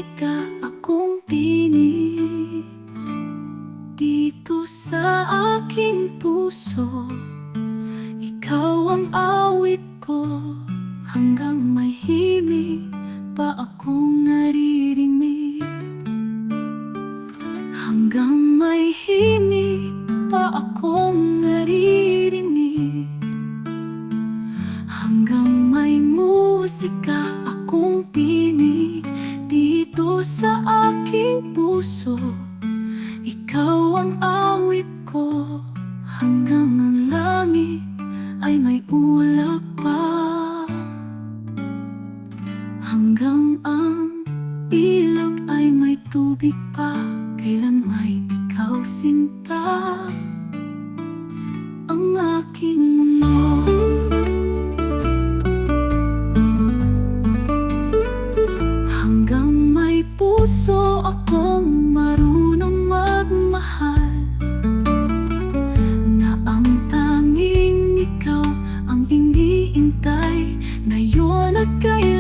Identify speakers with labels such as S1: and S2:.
S1: musika akong tinig dito sa aking puso. Ikaw ang awit ko, hanggang may himig pa akong naririnig. Hanggang may himig pa akong naririnig. Hanggang may musika akong tinig dito sa aking puso. Ikaw ang awit ko, hanggang ang langit ay may ulap pa. Hanggang ang ilog ay may tubig pa, kailan may ikaw sinta ang aking mundo. Hanggang may puso akong marunong magmahal, na ang tanging ikaw ang iniintay, ngayon at kailan.